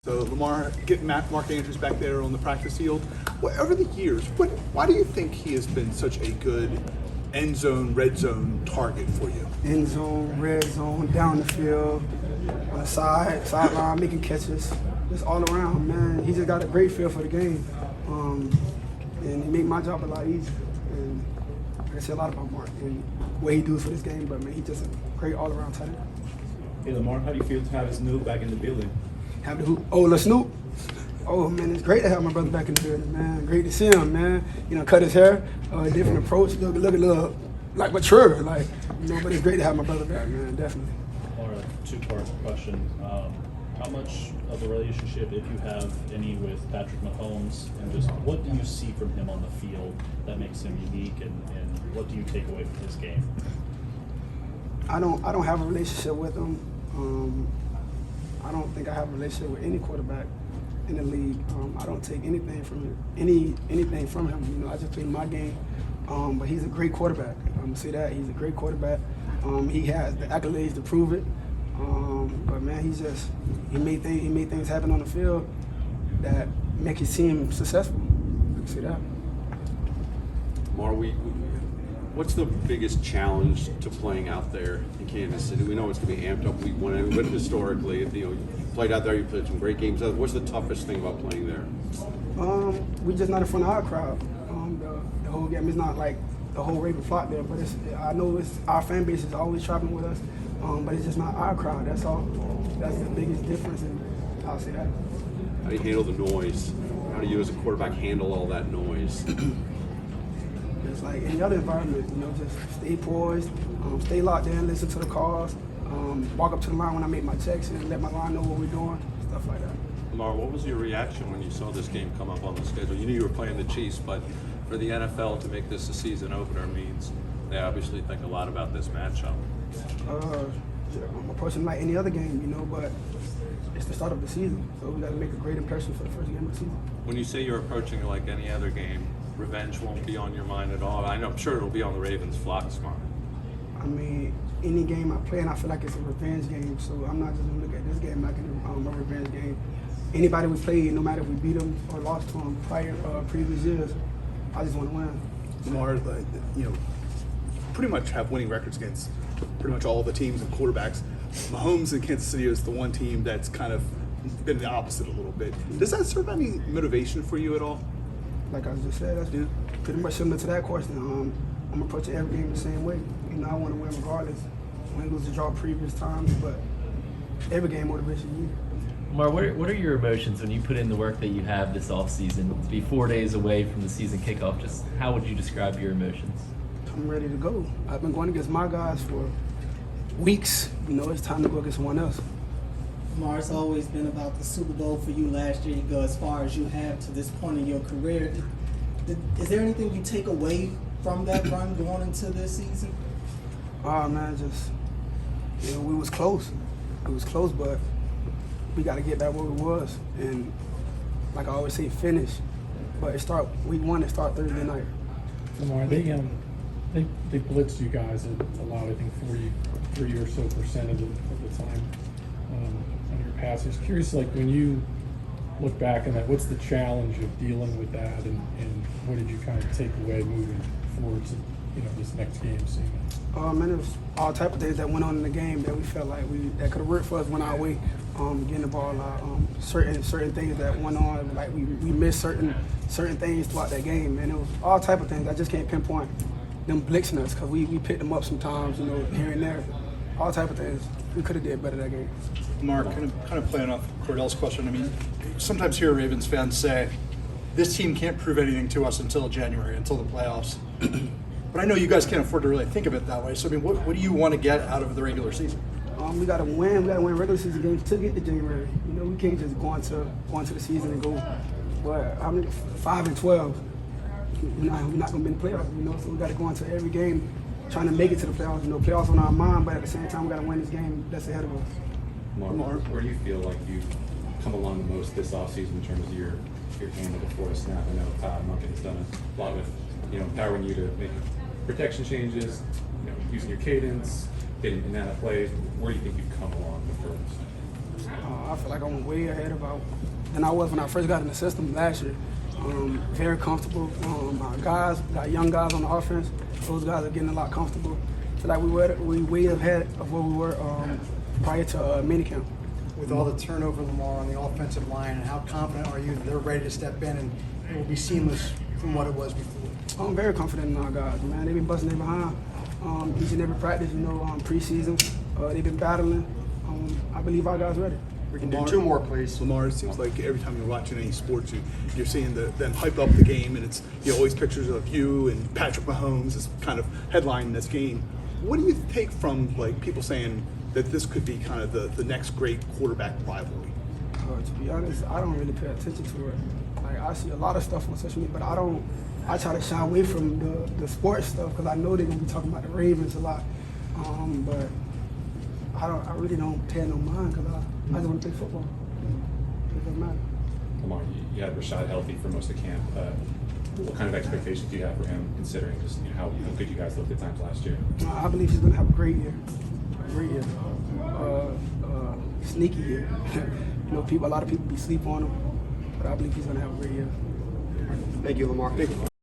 So Lamar, getting Mark Andrews back there on the practice field. Over the years, why do you think he has been such a good end zone, red zone target for you? End zone, red zone, down the field, on the sideline, making catches, just all around, man. He just got a great feel for the game, and he made my job a lot easier. And I say a lot about Mark and what he does for this game, but man, he's just a great all-around tight end. Hey Lamar, how do you feel to have Snoop back in the building? Have the hoop. Oh, La Snoop. Oh man, it's great to have my brother back in the building, man. Great to see him, man. You know, cut his hair, different approach, look a little like mature, like but it's great to have my brother back, man. Definitely. Or a two-part question: how much of the relationship, if you have any, with Patrick Mahomes, and just what do you see from him on the field that makes him unique, and what do you take away from his game? I don't have a relationship with him. I don't think I have a relationship with any quarterback in the league. I don't take anything from anything from him. You know, I just play my game. But he's a great quarterback. I'm gonna say that he's a great quarterback. He has the accolades to prove it. But man, he made things happen on the field that make his team successful. I can say that. Lamar, what's the biggest challenge to playing out there in Kansas City? We know it's going to be amped up week one, but historically, you played out there, you played some great games. What's the toughest thing about playing there? We just not in front of our crowd. The whole game is not like the whole Raven flock there, but I know our fan base is always traveling with us, but it's just not our crowd. That's all. That's the biggest difference, and I'll say that. How do you handle the noise? How do you as a quarterback handle all that noise? It's like any other environment, just stay poised, stay locked in, listen to the calls, walk up to the line when I make my checks and let my line know what we're doing, stuff like that. Lamar, what was your reaction when you saw this game come up on the schedule? You knew you were playing the Chiefs, but for the NFL to make this a season opener means they obviously think a lot about this matchup. I'm approaching like any other game, but it's the start of the season, so we got to make a great impression for the first game of the season. When you say you're approaching it like any other game, revenge won't be on your mind at all. I'm sure it'll be on the Ravens' flock's mind. I mean, any game I play, and I feel like it's a revenge game, so I'm not just going to look at this game like a revenge game. Anybody we played, no matter if we beat them or lost to them previous years, I just want to win. Lamar, pretty much have winning records against pretty much all the teams and quarterbacks. Mahomes in Kansas City is the one team that's kind of been the opposite a little bit. Does that serve any motivation for you at all? Like I just said, that's pretty much similar to that question. I'm approaching every game the same way. I want to win regardless. Win, lose, or draw previous times, but every game motivates me. Lamar, what are your emotions when you put in the work that you have this offseason? To be 4 days away from the season kickoff, just how would you describe your emotions? I'm ready to go. I've been going against my guys for weeks. It's time to go against someone else. Lamar, it's always been about the Super Bowl for you last year. You go as far as you have to this point in your career. Is there anything you take away from that run going into this season? Oh man, we was close. It was close, but we got to get back where we was. And like I always say, finish. But week one, it start Thursday night. Lamar, they blitzed you guys a lot. I think 43 or so percent of the time on your passes. Curious, like when you look back on that, what's the challenge of dealing with that, and what did you kind of take away moving forward to this next game? Seeing it? Man, it was all type of things that went on in the game that we felt like that could have worked for us went our way. Getting the ball out, certain things that went on, like we missed certain things throughout that game, and it was all type of things. I just can't pinpoint them blitzing us because we picked them up sometimes, here and there. All type of things. We could have did better that game. Mark, kind of playing off Cordell's question. I mean, sometimes hear Ravens fans say, this team can't prove anything to us until January, until the playoffs. But I know you guys can't afford to really think of it that way. So, I mean, what do you want to get out of the regular season? We got to win. We got to win regular season games to get to January. We can't just go into the season and go, how many? 5-12. We're not going to be in the playoffs. So we got to go into every game trying to make it to the playoffs. Playoffs on our mind, but at the same time, we got to win this game that's ahead of us. Lamar, where do you feel like you've come along the most this offseason in terms of your handle before the snap? I know Todd Munkett has done a lot with empowering you to make protection changes, using your cadence, getting in and out of plays. Where do you think you've come along the furthest? I feel like I'm way ahead than I was when I first got in the system last year. Very comfortable. Our guys, got young guys on the offense. Those guys are getting a lot comfortable. Feel like we way ahead of where we were prior to minicamp. With all the turnover, Lamar, on the offensive line, and how confident are you that they're ready to step in and it will be seamless from what it was before? I'm very confident in our guys, man. They've been busting their behind each and every practice, preseason. They've been battling. I believe our guys ready. We can do two more, please. Lamar, it seems like every time you're watching any sports, you're seeing them hype up the game, and it's always pictures of you and Patrick Mahomes is kind of headlining this game. What do you take from like people saying that this could be kind of the next great quarterback rivalry? To be honest, I don't really pay attention to it. Like I see a lot of stuff on social media, but I try to shy away from the sports stuff because I know they're gonna be talking about the Ravens a lot. But I really don't pay no mind because I just want to play football. It doesn't matter. Lamar, you had Rashad healthy for most of camp. What kind of expectations do you have for him, considering just how good you guys looked at times last year? I believe he's going to have a great year. Sneaky year. A lot of people be sleep on him, but I believe he's going to have a great year. Thank you, Lamar. Thank you.